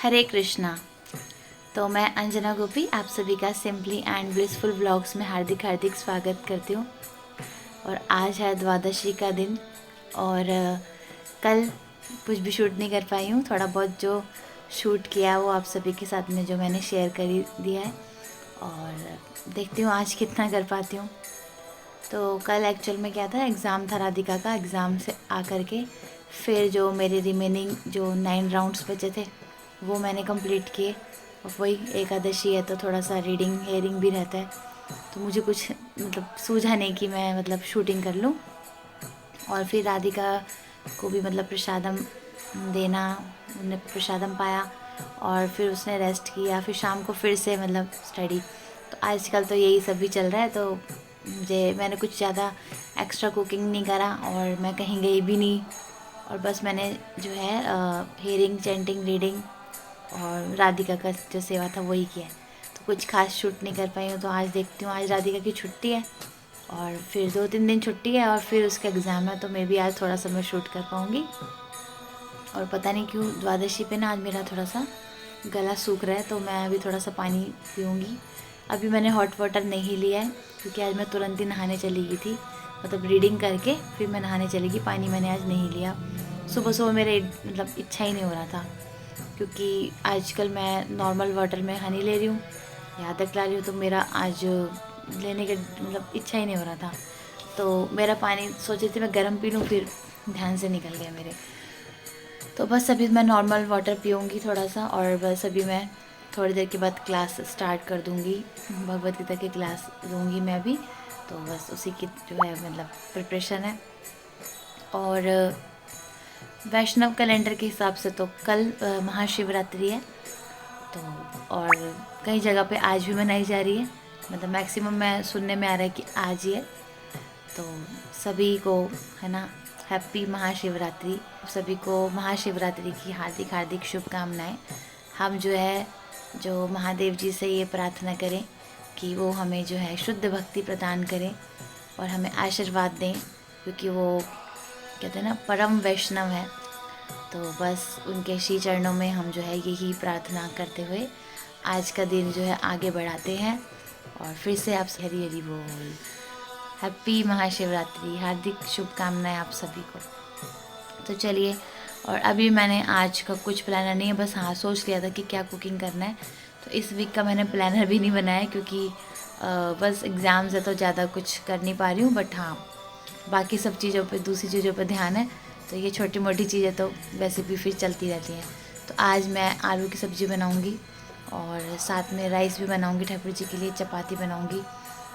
हरे कृष्णा। तो मैं अंजना गोपी आप सभी का सिंपली एंड ब्लिसफुल व्लॉग्स में हार्दिक हार्दिक स्वागत करती हूँ। और आज है द्वादशी का दिन और कल कुछ भी शूट नहीं कर पाई हूँ। थोड़ा बहुत जो शूट किया वो आप सभी के साथ में जो मैंने शेयर कर दिया है और देखती हूँ आज कितना कर पाती हूँ। तो कल एक्चुअल में क्या था, एग्ज़ाम था राधिका का। एग्ज़ाम से आकर के फिर जो मेरे रिमेनिंग जो 9 राउंड्स बचे थे वो मैंने कंप्लीट किए। और वही एकादशी है तो थोड़ा सा रीडिंग हेयरिंग भी रहता है, तो मुझे कुछ सूझा नहीं कि मैं शूटिंग कर लूँ। और फिर राधिका को भी प्रसादम देना, उन्हें प्रसादम पाया और फिर उसने रेस्ट किया। फिर शाम को फिर से स्टडी। तो आजकल तो यही सब भी चल रहा है। तो मैंने कुछ ज़्यादा एक्स्ट्रा कुकिंग नहीं करा और मैं कहीं गई भी नहीं। और बस मैंने जो है हेयरिंग, चैंटिंग, रीडिंग और राधिका का जो सेवा था वही किया है। तो कुछ खास शूट नहीं कर पाई हूँ। तो आज देखती हूँ, आज राधिका की छुट्टी है और फिर 2-3 दिन छुट्टी है और फिर उसका एग्ज़ाम है, तो मैं भी आज थोड़ा सा मैं शूट कर पाऊँगी। और पता नहीं क्यों द्वादशी पे ना आज मेरा थोड़ा सा गला सूख रहा है, तो मैं अभी थोड़ा सा पानी पीऊँगी। अभी मैंने हॉट वाटर नहीं लिया है क्योंकि आज मैं तुरंत ही नहाने चली गई थी, रीडिंग करके फिर मैं नहाने चली गई। पानी मैंने आज नहीं लिया। सुबह सुबह मेरे इच्छा ही नहीं हो रहा था क्योंकि आजकल मैं नॉर्मल वाटर में हनी ले रही हूँ, यहाँ तक ला रही हूँ, तो मेरा आज लेने के इच्छा ही नहीं हो रहा था। तो मेरा पानी सोची थी मैं गर्म पी लूँ, फिर ध्यान से निकल गया मेरे। तो बस अभी मैं नॉर्मल वाटर पीऊँगी थोड़ा सा और बस अभी मैं थोड़ी देर के बाद क्लास स्टार्ट कर दूँगी। भगवद गीता की क्लास दूँगी मैं अभी, तो बस उसी की जो है प्रिपरेशन है। और वैष्णव कैलेंडर के हिसाब से तो कल महाशिवरात्रि है। तो और कई जगह पे आज भी मनाई जा रही है, मैक्सिमम मैं सुनने में आ रहा है कि आज ही है। तो सभी को है ना हैप्पी महाशिवरात्रि। सभी को महाशिवरात्रि की हार्दिक हार्दिक शुभकामनाएं। हम जो महादेव जी से ये प्रार्थना करें कि वो हमें जो है शुद्ध भक्ति प्रदान करें और हमें आशीर्वाद दें, क्योंकि वो कहते हैं ना परम वैष्णव है। तो बस उनके श्री चरणों में हम जो है यही प्रार्थना करते हुए आज का दिन जो है आगे बढ़ाते हैं। और फिर से आप हरी हरी बोल, हैप्पी महाशिवरात्रि, हार्दिक शुभकामनाएं आप सभी को। तो चलिए, और अभी मैंने आज का कुछ प्लानर नहीं है, बस हाँ सोच लिया था कि क्या कुकिंग करना है। तो इस वीक का मैंने प्लानर भी नहीं बनाया क्योंकि बस एग्ज़ाम्स है तो ज़्यादा कुछ कर नहीं पा रही हूँ। बट हाँ बाकी सब चीज़ों पे, दूसरी चीज़ों पे ध्यान है। तो ये छोटी मोटी चीज़ें तो वैसे भी फिर चलती रहती हैं। तो आज मैं आलू की सब्ज़ी बनाऊंगी और साथ में राइस भी बनाऊंगी, ठाकुर जी के लिए चपाती बनाऊंगी।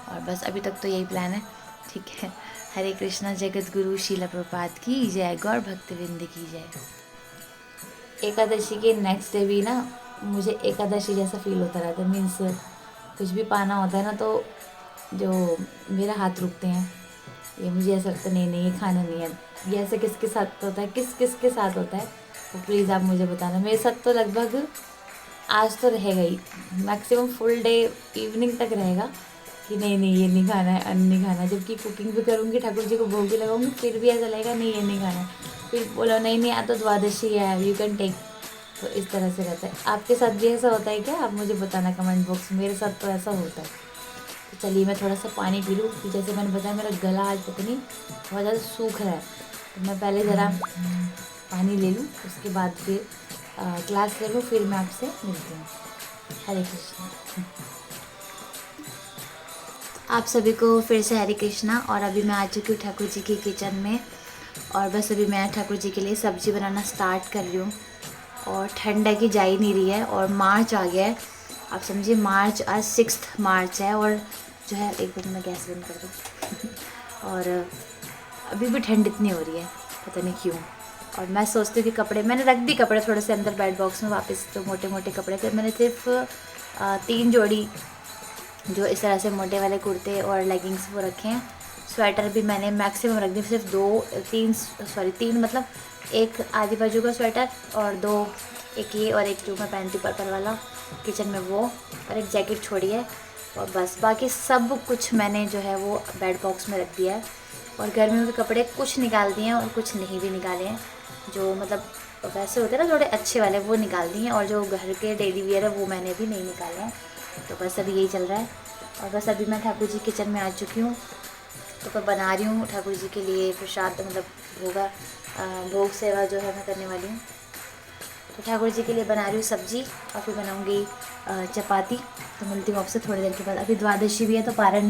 और बस अभी तक तो यही प्लान है। ठीक है, हरे कृष्णा। जगत गुरु शीला प्रपात की जय, गौर भक्तवृंद की जय। एकादशी के नेक्स्ट डे भी ना मुझे एकादशी जैसा फील होता रहता है। मीन्स कुछ भी पाना होता है ना तो जो मेरा हाथ रुकते हैं, ये मुझे ऐसा लगता नहीं नहीं ये खाना नहीं है। ये ऐसे किसके साथ होता है, किस के साथ होता है, तो प्लीज़ आप मुझे बताना। मेरे साथ तो लगभग आज तो रहेगा ही, मैक्सिमम फुल डे इवनिंग तक रहेगा कि नहीं नहीं ये नहीं खाना है, अन्न नहीं खाना है। जबकि कुकिंग भी करूँगी, ठाकुर जी को भोग भी लगाऊंगी, फिर भी ऐसा लगेगा नहीं ये नहीं खाना है। फिर बोलो नहीं नहीं आज तो द्वादशी है, यू कैन टेक। तो इस तरह से रहता है। आपके साथ भी ऐसा होता है क्या? आप मुझे बताना कमेंट बॉक्स में। मेरे साथ तो ऐसा होता है। तो चलिए मैं थोड़ा सा पानी पी लूँ, फिर जैसे मैंने बताया मेरा गला आज पता नहीं बहुत ज़्यादा सूख रहा है। तो मैं पहले ज़रा पानी ले लूँ, उसके बाद फिर क्लास ले लूँ, फिर मैं आपसे मिलती हूँ। हरे कृष्णा। आप सभी को फिर से हरे कृष्णा। और अभी मैं आ चुकी हूँ ठाकुर जी की किचन में और बस अभी मैं ठाकुर जी के लिए सब्ज़ी बनाना स्टार्ट कर रही हूँ। और ठंड है कि जा ही नहीं रही है और मार्च आ गया है। आप समझिए मार्च, आज 6 मार्च है और जो है एक मिनट में गैस बंद कर दूँ। और अभी भी ठंड इतनी हो रही है, पता नहीं क्यों। और मैं सोचती हूँ कि कपड़े मैंने रख दी, कपड़े थोड़े से अंदर बेड बॉक्स में वापस। जो मोटे मोटे कपड़े थे मैंने सिर्फ 3 जोड़ी जो इस तरह से मोटे वाले कुर्ते और लेगिंग्स वो रखे हैं। स्वेटर भी मैंने मैक्सिमम रख दी, सिर्फ 3 एक आधी बाजू का स्वेटर और 2 एक ये और एक जो मैं पहनती हूँ पर्पल वाला किचन में वो, और एक जैकेट छोड़ी है। और बस बाकी सब कुछ मैंने जो है वो बेड बॉक्स में रख दिया है। और गर्मियों के कपड़े कुछ निकाल दिए हैं और कुछ नहीं भी निकाले हैं। जो तो वैसे होते हैं ना थोड़े अच्छे वाले, वो निकाल दिए, और जो घर के डेली वियर है वो मैंने भी नहीं निकाले हैं। तो बस अभी यही चल रहा है। और बस अभी मैं ठाकुर जी किचन में आ चुकी हूँ। तो मैं बना रही हूँ ठाकुर जी के लिए प्रसाद, मतलब भोग सेवा जो है मैं करने वाली हूँ। तो ठाकुर जी के लिए बना रही हूँ सब्जी, और फिर बनाऊँगी चपाती। तो मिलती हूँ आपसे थोड़ी देर के बाद। अभी द्वादशी भी है तो पारण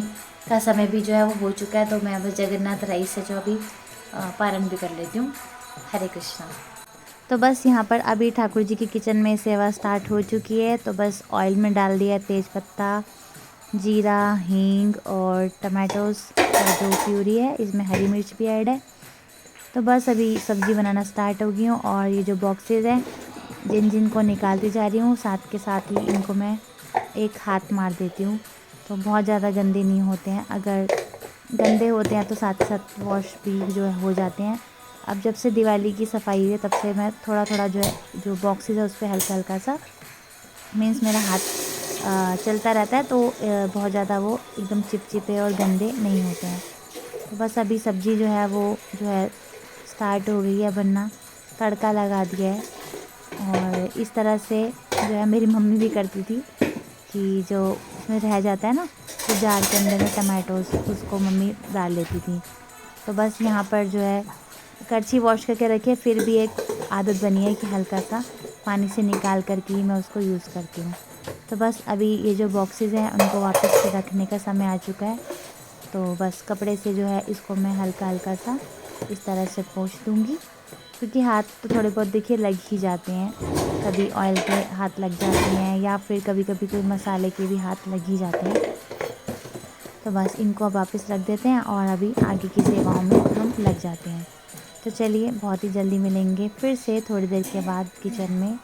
का समय भी जो है वो हो चुका है। तो मैं बस जगन्नाथ राइस से जो अभी पारण भी कर लेती हूँ। हरे कृष्णा। तो बस यहाँ पर अभी ठाकुर जी की किचन में सेवा स्टार्ट हो चुकी है। तो बस ऑयल में डाल दिया तेज पत्ता, जीरा, हींग और टमाटोस का जो प्यूरी है, इसमें हरी मिर्च भी ऐड है। तो बस अभी सब्ज़ी बनाना स्टार्ट हो गई हूँ। और ये जो बॉक्सेस हैं जिन जिन को निकालती जा रही हूँ, साथ के साथ ही इनको मैं एक हाथ मार देती हूँ। तो बहुत ज़्यादा गंदे नहीं होते हैं, अगर गंदे होते हैं तो साथ साथ वॉश भी जो है हो जाते हैं। अब जब से दिवाली की सफाई है तब से मैं थोड़ा थोड़ा जो है जो बॉक्सेस है उस पर हल्का हल्का सा मीन्स मेरा हाथ चलता रहता है। तो बहुत ज़्यादा वो एकदम चिपचिपे और गंदे नहीं होते हैं। तो बस अभी सब्ज़ी जो है वो जो है स्टार्ट हो गई है बनना, तड़का लगा दिया है। और इस तरह से जो है मेरी मम्मी भी करती थी कि जो उसमें रह जाता है ना, तो जार के अंदर में टमाटोस, उसको मम्मी डाल लेती थी। तो बस यहाँ पर जो है करछी वॉश करके रखे, फिर भी एक आदत बनी है कि हल्का सा पानी से निकाल कर के ही मैं उसको यूज़ करती हूँ। तो बस अभी ये जो बॉक्सेस हैं उनको वापस से रखने का समय आ चुका है। तो बस कपड़े से जो है इसको मैं हल्का हल्का सा इस तरह से पोंछ दूँगी, क्योंकि हाथ तो थोड़े बहुत देखिए लग ही जाते हैं। कभी ऑयल के हाथ लग जाते हैं या फिर कभी कभी कोई मसाले के भी हाथ लग ही जाते हैं। तो बस इनको अब वापस रख देते हैं और अभी आगे की सेवाओं में हम लग जाते हैं। तो चलिए बहुत ही जल्दी मिलेंगे फिर से थोड़ी देर के बाद किचन में।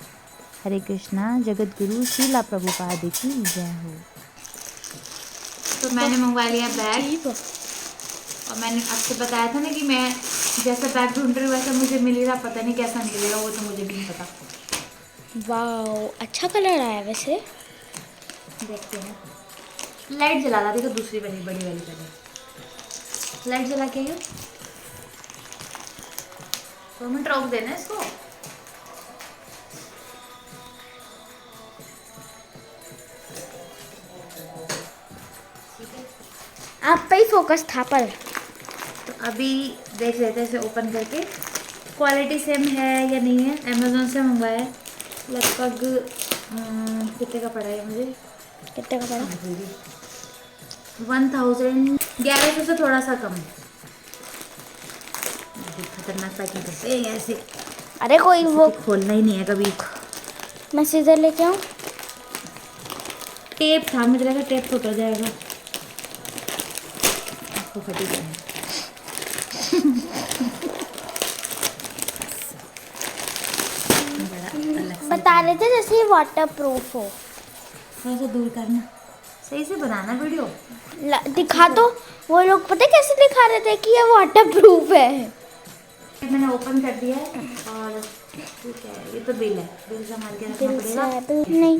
हरे कृष्णा। जगत गुरु श्रीला प्रभुपाद की जय हो। तो मैंने मंगवा लिया बैग, और मैंने आपको बताया था ना कि मैं जैसा बैग ढूंढ रही हूँ वैसा मुझे मिल रहा, पता नहीं कैसा मिलेगा वो तो मुझे भी नहीं पता। वाओ, अच्छा कलर आया वैसे। देखते हैं। लाइट जला ला, देखो दूसरी बड़ी बड़ी वाली पहले लाइट जला के आइयो। 2 मिनट रोक देना इसको। आप पे ही फोकस था पर। तो अभी देख लेते हैं इसे ओपन करके, क्वालिटी सेम है या नहीं है। अमेज़ोन से मंगवाया है, लगभग कितने का पड़ा है मुझे, कितने का पड़ा? 1100 से थोड़ा सा कम। खतरनाक पैकिंग करते हैं ऐसे। अरे कोई वो खोलना ही नहीं है कभी। मैं सीधर लेके आऊँ? टेप था, मुझे लगा टेप टूट जाएगा, आपको फटी जाए। बता रहे थे जैसे ये वाटर प्रूफ हो। थोड़ा सा दूर करना, सही से बनाना वीडियो। दिखा तो, वो लोग पता है कैसे दिखा रहे थे कि ये वाटर प्रूफ है। मैंने ओपन कर दिया है और ठीक है। ये तो बिल है, बिल संभाल के रखना पड़ेगा। नहीं,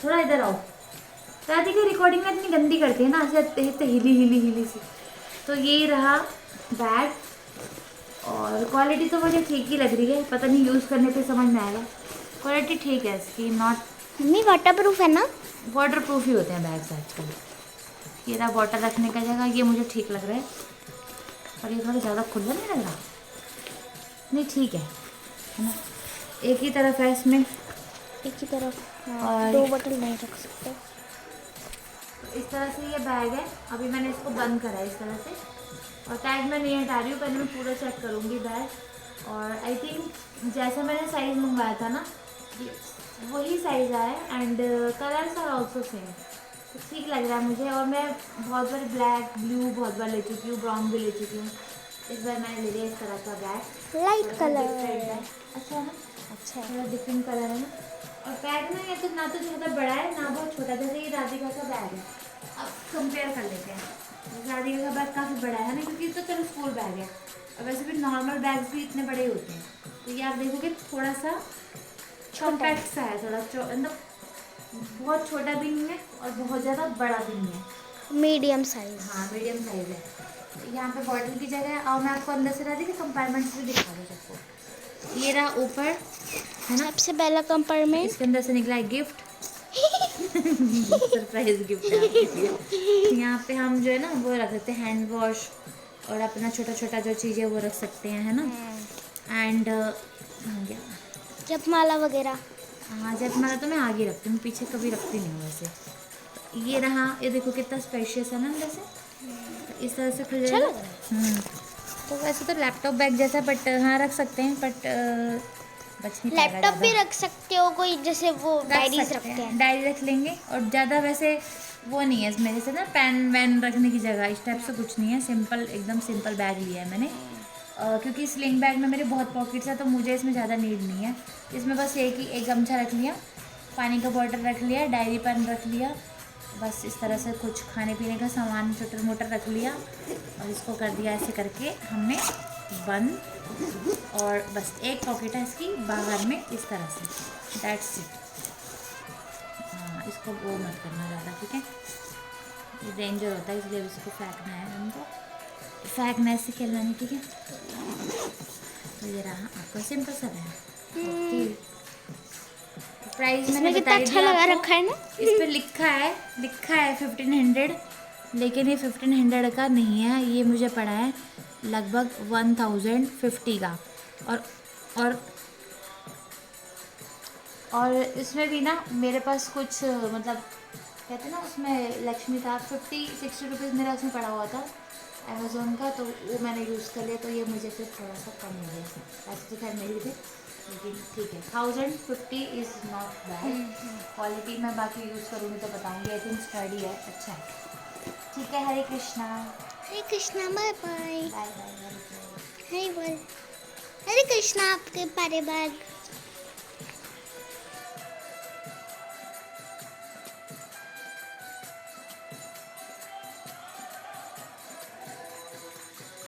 थोड़ा इधर आओ। राधिका रिकॉर्डिंग में इतनी गंदी करती है ना, ऐसे हिली हिली हिली सी। तो ये रहा बैग, और क्वालिटी तो मुझे ठीक ही लग रही है, पता नहीं यूज़ करने पे समझ में आएगा। क्वालिटी ठीक है इसकी, नॉट। मम्मी वाटर प्रूफ है ना? वाटर प्रूफ ही होते हैं बैग्स आजकल। ये रहा बॉटल रखने का जगह, ये मुझे ठीक लग रहा है। और ये थोड़ा ज़्यादा खुला नहीं लग रहा, नहीं ठीक है ना। एक ही तरफ है इसमें, एक ही तरफ। हाँ, और 2 बोतल नहीं रख सकते। तो इस तरह से ये बैग है। अभी मैंने इसको बंद करा है इस तरह से, और टैग मैं नहीं हटा रही हूँ, पहले मैं पूरा चेक करूँगी बैग। और आई थिंक जैसा मैंने साइज़ मंगवाया था ना, वही साइज़ आया है, and colours are also same. तो ठीक लग रहा है मुझे। और मैं बहुत बार ब्लैक, ब्लू बहुत बार ले चुकी हूँ, ब्राउन भी ले चुकी हूँ। इस बार मैंने ले लिया इस तरह का बैग, लाइट कलर है। अच्छा है ना, अच्छा है। थोड़ा डिफरेंट कलर है ना। और बैग ना ये तो ना तो ज़्यादा बड़ा है ना बहुत छोटा, जैसे ये राधिका का बैग है। अब कंपेयर कर लेते हैं। राधिका का बैग काफ़ी बड़ा है ना, क्योंकि तो चलो स्कूल बैग है, और वैसे भी नॉर्मल बैग्स भी इतने बड़े होते हैं। तो ये आप देखोगे थोड़ा सा कॉम्पैक्ट सा है, थोड़ा मतलब बहुत छोटा भी नहीं है और बहुत ज़्यादा बड़ा भी नहीं है, मीडियम साइज। हाँ मीडियम साइज़ है। तो यहाँ पे बॉटल की जगह है, और मैं आपको अंदर से राधिका कंपार्टमेंट्स भी दिखा दूँ सबको। ये रहा ऊपर, है ना। सबसे पहला कंपार्टमेंट। इसके अंदर से निकला है गिफ्ट। सरप्राइज गिफ्ट है आपके लिए। यहाँ पे हम जो है ना वो रख सकते हैं हैंड वॉश और अपना छोटा छोटा जो चीज़ें वो रख सकते हैं, है ना। एंड जपमाला वगैरह। हाँ, जयमाला तो मैं आगे रखती हूँ, पीछे कभी रखती नहीं हूँ वैसे। ये रहा, ये देखो कितना स्पेशियस है ना अंदर से। तो इस तरह से खुल जाएगा। तो वैसे तो लैपटॉप बैग जैसा, बट हाँ रख सकते हैं, बट बच नहीं पाएगा लैपटॉप भी ज़्यादा। रख सकते हो, कोई जैसे वो रख डायरीज सकते रखते हैं, हैं। डायरी रख लेंगे। और ज़्यादा वैसे वो नहीं है इसमें, जैसे ना पेन वैन रखने की जगह इस टाइप से कुछ नहीं है। सिंपल, एकदम सिंपल बैग लिया है मैंने। क्योंकि स्लिंग बैग में मेरे बहुत पॉकेट्स है, तो मुझे इसमें ज़्यादा नीड नहीं है। इसमें बस ये कि एक गमछा रख लिया, पानी का बॉटल रख लिया, डायरी पेन रख लिया, बस इस तरह से कुछ खाने पीने का सामान छोटा मोटा रख लिया। और इसको कर दिया ऐसे करके हमने बंद। और बस एक पॉकेट है इसकी बाहर में, इस तरह से। That's it. हाँ, इसको वो मत करना ज़्यादा, ठीक है। ये डेंजर होता है, इसलिए इसको फेंकना है हमको। फेंकना ऐसे खेलना नहीं, ठीक है। तो ये रहा आपका सिंपल सा है। प्राइस मैंने इसमें कितना बता अच्छा दिया लगा आपको। रखा है ना। इस पे लिखा है 1500, लेकिन ये 1500 का नहीं है। ये मुझे पड़ा है लगभग 1050 का। और और इसमें भी ना मेरे पास कुछ मतलब कहते हैं ना, उसमें लक्ष्मी था 50-60 रुपीज़ मेरा उसमें पड़ा हुआ था अमेज़ोन का, तो वो मैंने यूज़ कर लिया, तो ये मुझे फिर थोड़ा सा कम हो गया। ऐसे तो खैर मेरी थी, लेकिन ठीक है। 1050 इज़ नॉट बैड। क्वालिटी मैं बाकी यूज़ करूँगी तो बताऊँगी। आई थिंक स्टडी है, अच्छा है। ठीक है, Hare Krishna. Hare Krishna, bye bye. Bye bye. Hare बोल, हरे कृष्णा। आपके प्यारे बैग।